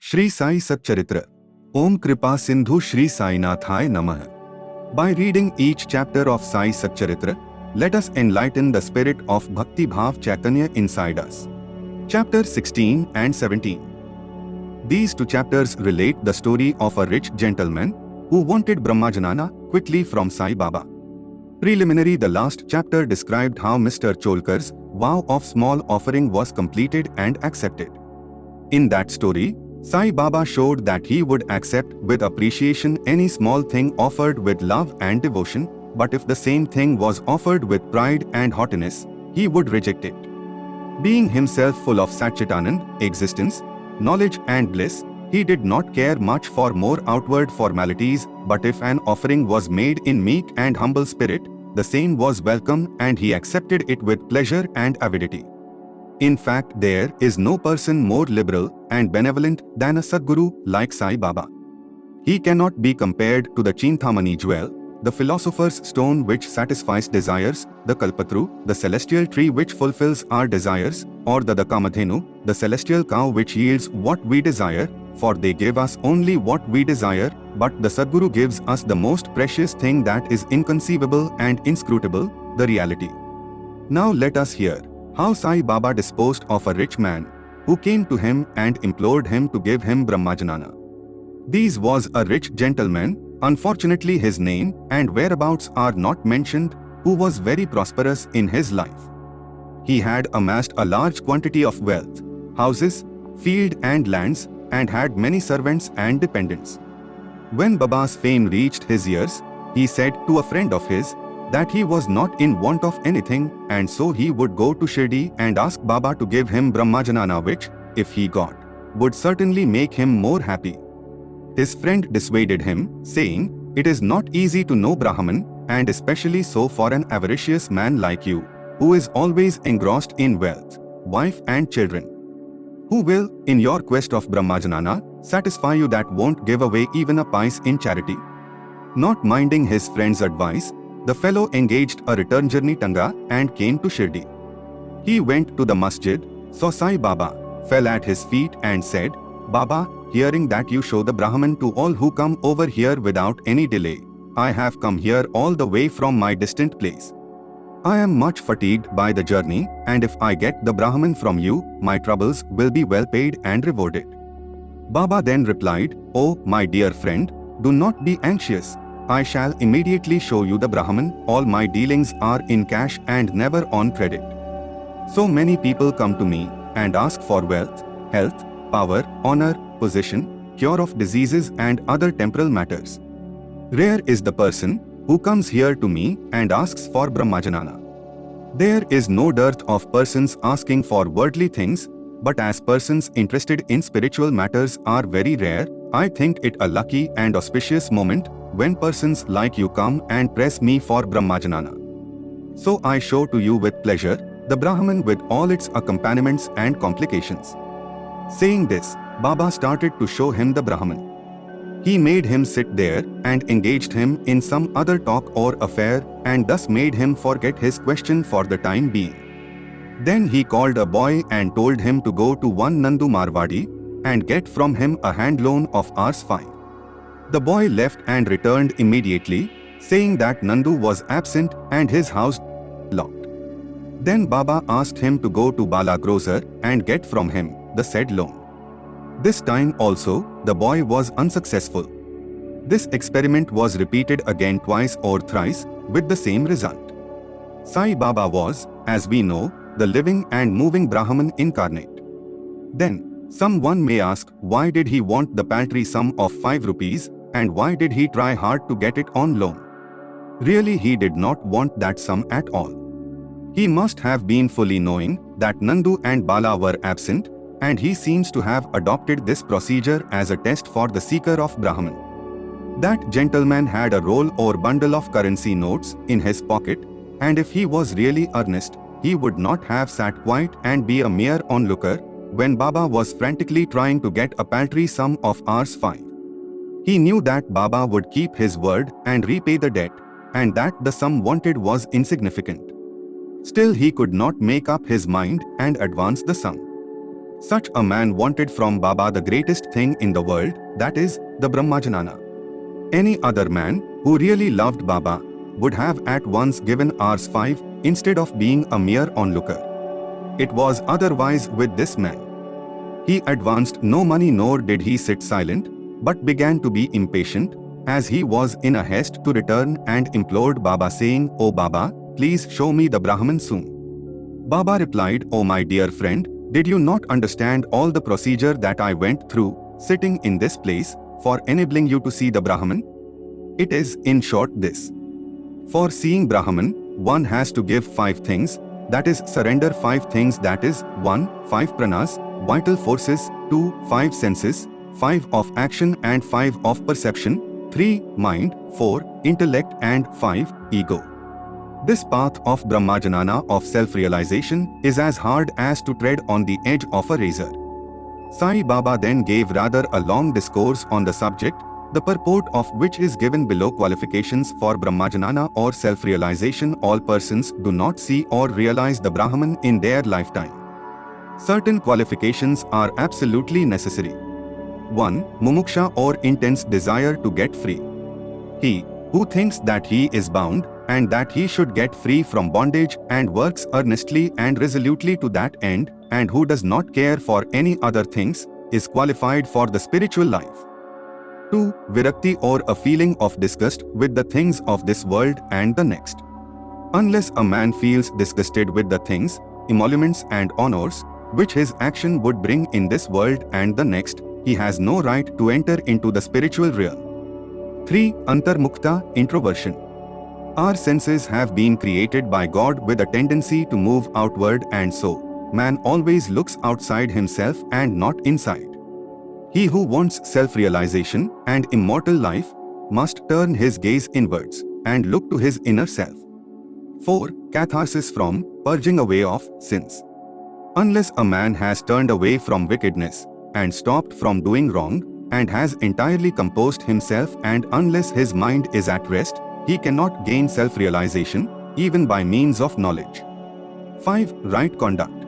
Shri Sai Satcharitra. Om Kripa Sindhu Shri Sai Nathaya Namah. By reading each chapter of Sai Satcharitra, let us enlighten the spirit of Bhakti Bhav Chaitanya inside us. Chapter 16 and 17. These two chapters relate the story of a rich gentleman who wanted Brahmajanana quickly from Sai Baba. Preliminary, the last chapter described how Mr. Cholkar's vow of small offering was completed and accepted. In that story, Sai Baba showed that he would accept with appreciation any small thing offered with love and devotion, but if the same thing was offered with pride and haughtiness, he would reject it. Being himself full of Satchitanand, existence, knowledge and bliss, he did not care much for more outward formalities, but if an offering was made in meek and humble spirit, the same was welcome and he accepted it with pleasure and avidity. In fact, there is no person more liberal and benevolent than a Sadguru like Sai Baba. He cannot be compared to the Chintamani jewel, the philosopher's stone which satisfies desires, the Kalpatru, the celestial tree which fulfills our desires, or the Kamadhenu, the celestial cow which yields what we desire, for they give us only what we desire, but the Sadguru gives us the most precious thing that is inconceivable and inscrutable, the reality. Now let us hear how Sai Baba disposed of a rich man who came to him and implored him to give him Brahmajanana. This was a rich gentleman, unfortunately his name and whereabouts are not mentioned, who was very prosperous in his life. He had amassed a large quantity of wealth, houses, field and lands, and had many servants and dependents. When Baba's fame reached his ears, he said to a friend of his that he was not in want of anything, and so he would go to Shirdi and ask Baba to give him Brahmajanana, which, if he got, would certainly make him more happy. His friend dissuaded him, saying, "It is not easy to know Brahman, and especially so for an avaricious man like you, who is always engrossed in wealth, wife and children. Who will, in your quest of Brahmajanana, satisfy you that won't give away even a pice in charity?" Not minding his friend's advice, the fellow engaged a return journey tanga and came to Shirdi. He went to the masjid, saw Sai Baba, fell at his feet and said, "Baba, hearing that you show the Brahman to all who come over here without any delay, I have come here all the way from my distant place. I am much fatigued by the journey, and if I get the Brahman from you, my troubles will be well paid and rewarded." Baba then replied, "Oh, my dear friend, do not be anxious. I shall immediately show you the Brahman. All my dealings are in cash and never on credit. So many people come to me and ask for wealth, health, power, honor, position, cure of diseases and other temporal matters. Rare is the person who comes here to me and asks for Brahmajanana. There is no dearth of persons asking for worldly things, but as persons interested in spiritual matters are very rare, I think it a lucky and auspicious moment when persons like you come and press me for Brahmajanana. So I show to you with pleasure the Brahman with all its accompaniments and complications." Saying this, Baba started to show him the Brahman. He made him sit there and engaged him in some other talk or affair, and thus made him forget his question for the time being. Then he called a boy and told him to go to one Nandu Marwadi and get from him a hand loan of Rs5. The boy left and returned immediately, saying that Nandu was absent and his house locked. Then Baba asked him to go to Bala Grocer and get from him the said loan. This time also, the boy was unsuccessful. This experiment was repeated again twice or thrice, with the same result. Sai Baba was, as we know, the living and moving Brahman incarnate. Then, someone may ask, why did he want the paltry sum of 5 rupees, and why did he try hard to get it on loan? Really, he did not want that sum at all. He must have been fully knowing that Nandu and Bala were absent, and he seems to have adopted this procedure as a test for the seeker of Brahman. That gentleman had a roll or bundle of currency notes in his pocket, and if he was really earnest, he would not have sat quiet and be a mere onlooker when Baba was frantically trying to get a paltry sum of Rs5. He knew that Baba would keep his word and repay the debt, and that the sum wanted was insignificant. Still he could not make up his mind and advance the sum. Such a man wanted from Baba the greatest thing in the world, that is, the Brahmajanana. Any other man who really loved Baba would have at once given Rs 5 instead of being a mere onlooker. It was otherwise with this man. He advanced no money, nor did he sit silent, but began to be impatient, as he was in a haste to return, and implored Baba, saying, "O Baba, please show me the Brahman soon." Baba replied, "O my dear friend, did you not understand all the procedure that I went through, sitting in this place, for enabling you to see the Brahman? It is, in short, this. For seeing Brahman, one has to give 5 things, that is, surrender 5 things, that is, 1. 5 pranas, vital forces, 2. 5 senses, 5 of action and 5 of perception, 3. Mind, 4. Intellect, and 5. Ego. This path of Brahmajanana, of self-realization, is as hard as to tread on the edge of a razor. Sai Baba then gave rather a long discourse on the subject, the purport of which is given below. Qualifications for Brahmajanana or self-realization. All persons do not see or realize the Brahman in their lifetime. Certain qualifications are absolutely necessary. 1. Mumuksha, or intense desire to get free. He who thinks that he is bound and that he should get free from bondage and works earnestly and resolutely to that end, and who does not care for any other things, is qualified for the spiritual life. 2. Virakti, or a feeling of disgust with the things of this world and the next. Unless a man feels disgusted with the things, emoluments and honors, which his action would bring in this world and the next, he has no right to enter into the spiritual realm. 3. Antarmukta, introversion. Our senses have been created by God with a tendency to move outward, and so man always looks outside himself and not inside. He who wants self-realization and immortal life must turn his gaze inwards and look to his inner self. 4. Catharsis, from purging away of sins. Unless a man has turned away from wickedness and stopped from doing wrong and has entirely composed himself, and unless his mind is at rest, he cannot gain self-realization even by means of knowledge. 5. Right conduct.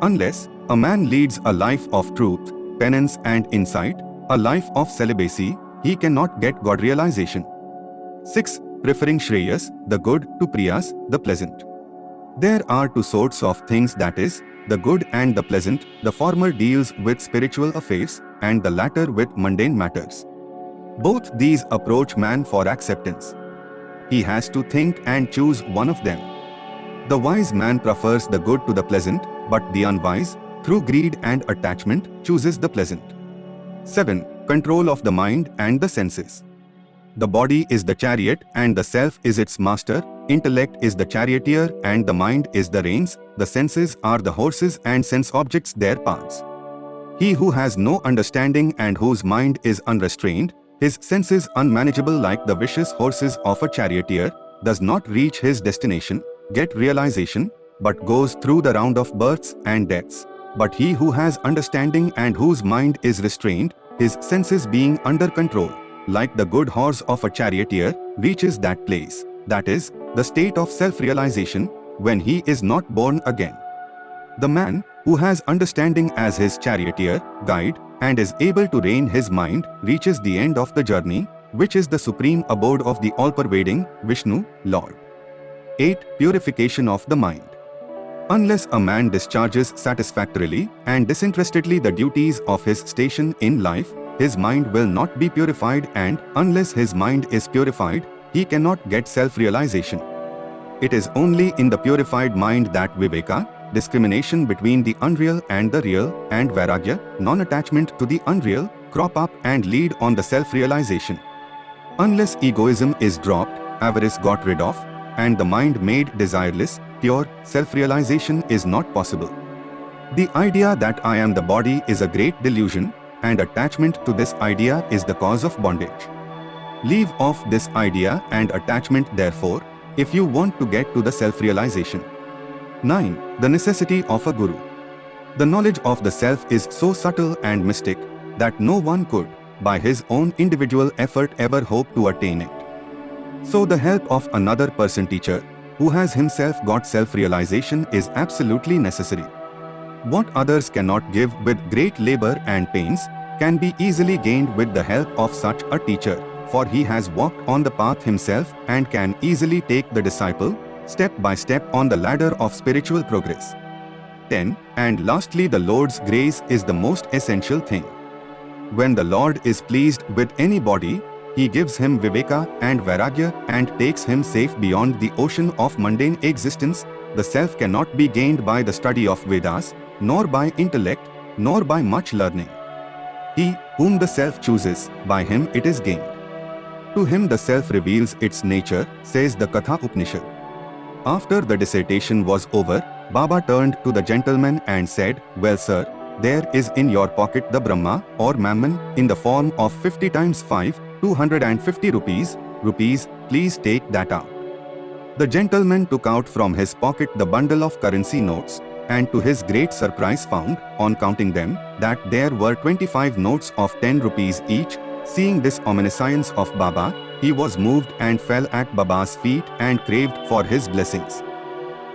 Unless a man leads a life of truth, penance and insight, a life of celibacy, he cannot get God realization. 6. Preferring Shreyas, the good, to Priyas, the pleasant. There are 2 sorts of things, that is, the good and the pleasant. The former deals with spiritual affairs and the latter with mundane matters. Both these approach man for acceptance. He has to think and choose one of them. The wise man prefers the good to the pleasant, but the unwise, through greed and attachment, chooses the pleasant. 7. Control of the mind and the senses. The body is the chariot and the self is its master, intellect is the charioteer and the mind is the reins, the senses are the horses and sense objects their parts. He who has no understanding and whose mind is unrestrained, his senses unmanageable like the vicious horses of a charioteer, does not reach his destination, get realization, but goes through the round of births and deaths. But he who has understanding and whose mind is restrained, his senses being under control, like the good horse of a charioteer, reaches that place, that is, the state of self-realization, when he is not born again. The man who has understanding as his charioteer, guide, and is able to rein his mind, reaches the end of the journey, which is the supreme abode of the all-pervading Vishnu, Lord. 8. Purification of the mind. Unless a man discharges satisfactorily and disinterestedly the duties of his station in life, his mind will not be purified, and unless his mind is purified, he cannot get self-realization. It is only in the purified mind that viveka, discrimination between the unreal and the real, and vairagya, non-attachment to the unreal, crop up and lead on the self-realization. Unless egoism is dropped, avarice got rid of, and the mind made desireless, pure self-realization is not possible. The idea that I am the body is a great delusion, and attachment to this idea is the cause of bondage. Leave off this idea and attachment, therefore, if you want to get to the self-realization. 9. The necessity of a guru. The knowledge of the self is so subtle and mystic that no one could, by his own individual effort, ever hope to attain it. So the help of another person teacher, who has himself got self-realization, is absolutely necessary. What others cannot give with great labor and pains can be easily gained with the help of such a teacher, for he has walked on the path himself and can easily take the disciple step by step on the ladder of spiritual progress. 10. And lastly, the Lord's grace is the most essential thing. When the Lord is pleased with anybody, he gives him viveka and vairagya and takes him safe beyond the ocean of mundane existence. The self cannot be gained by the study of Vedas, nor by intellect, nor by much learning. He whom the self chooses, by him it is gained. To him the self reveals its nature, says the Katha Upanishad. After the dissertation was over, Baba turned to the gentleman and said, "Well, sir, there is in your pocket the Brahma or Mammon in the form of 50 times 5, 250 rupees. Please take that out." The gentleman took out from his pocket the bundle of currency notes, and to his great surprise found, on counting them, that there were 25 notes of 10 rupees each. Seeing this omniscience of Baba, he was moved and fell at Baba's feet and craved for his blessings.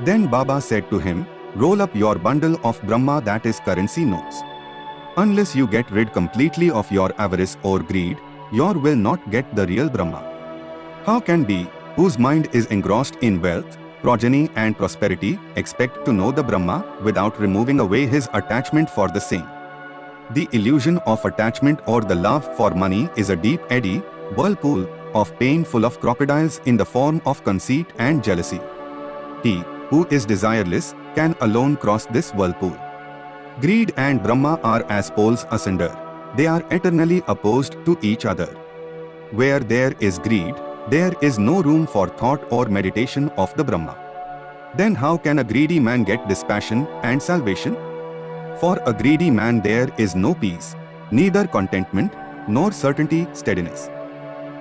Then Baba said to him, "Roll up your bundle of Brahma, that is currency notes. Unless you get rid completely of your avarice or greed, you will not get the real Brahma. How can we, whose mind is engrossed in wealth, progeny and prosperity, expect to know the Brahma without removing away his attachment for the same? The illusion of attachment or the love for money is a deep eddy, whirlpool of pain full of crocodiles in the form of conceit and jealousy. He who is desireless can alone cross this whirlpool. Greed and Brahma are as poles asunder. They are eternally opposed to each other. Where there is greed, there is no room for thought or meditation of the Brahma. Then how can a greedy man get dispassion and salvation? For a greedy man there is no peace, neither contentment, nor certainty, steadiness.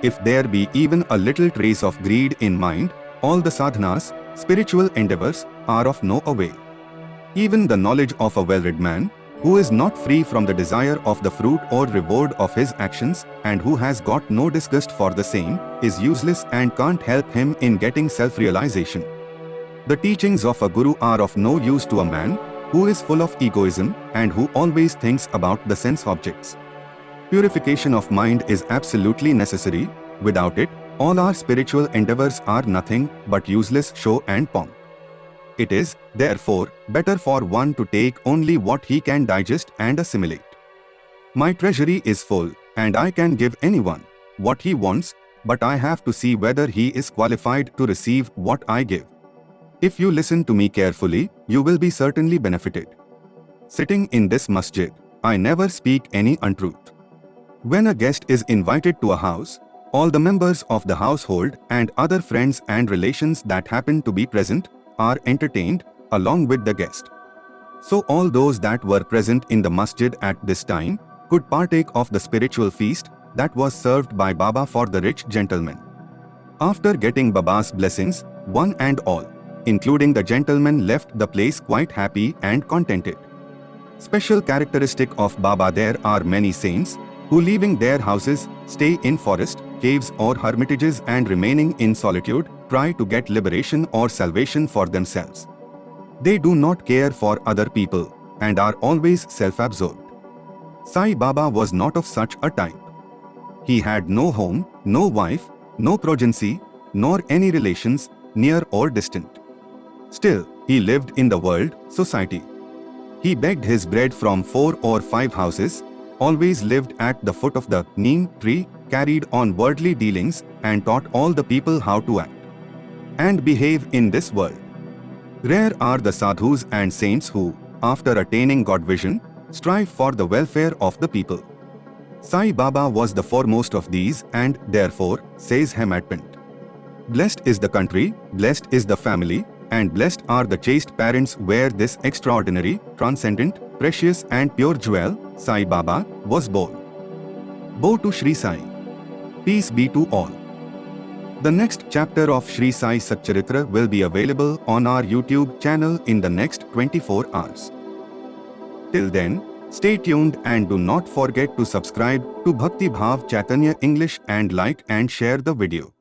If there be even a little trace of greed in mind, all the sadhanas, spiritual endeavors, are of no avail. Even the knowledge of a well-read man, who is not free from the desire of the fruit or reward of his actions, and who has got no disgust for the same, is useless and can't help him in getting self-realization. The teachings of a guru are of no use to a man who is full of egoism and who always thinks about the sense objects. Purification of mind is absolutely necessary. Without it, all our spiritual endeavors are nothing but useless show and pomp. It is, therefore, better for one to take only what he can digest and assimilate. My treasury is full, and I can give anyone what he wants, but I have to see whether he is qualified to receive what I give. If you listen to me carefully, you will be certainly benefited. Sitting in this masjid, I never speak any untruth. When a guest is invited to a house, all the members of the household and other friends and relations that happen to be present are entertained along with the guest. So all those that were present in the masjid at this time could partake of the spiritual feast that was served by Baba for the rich gentleman. After getting Baba's blessings, one and all, including the gentleman, left the place quite happy and contented. Special characteristic of Baba: there are many saints who, leaving their houses, stay in forest, caves or hermitages, and remaining in solitude, try to get liberation or salvation for themselves. They do not care for other people and are always self-absorbed. Sai Baba was not of such a type. He had no home, no wife, no progeny, nor any relations, near or distant. Still, he lived in the world, society. He begged his bread from 4 or 5 houses, always lived at the foot of the neem tree, carried on worldly dealings, and taught all the people how to act and behave in this world. Rare are the sadhus and saints who, after attaining God vision, strive for the welfare of the people. Sai Baba was the foremost of these, and therefore, says Hemadpant, "Blessed is the country, blessed is the family, and blessed are the chaste parents where this extraordinary, transcendent, precious and pure jewel, Sai Baba, was born." Bow to Shri Sai. Peace be to all. The next chapter of Shri Sai Satcharitra will be available on our YouTube channel in the next 24 hours. Till then, stay tuned and do not forget to subscribe to Bhakti Bhav Chaitanya English and like and share the video.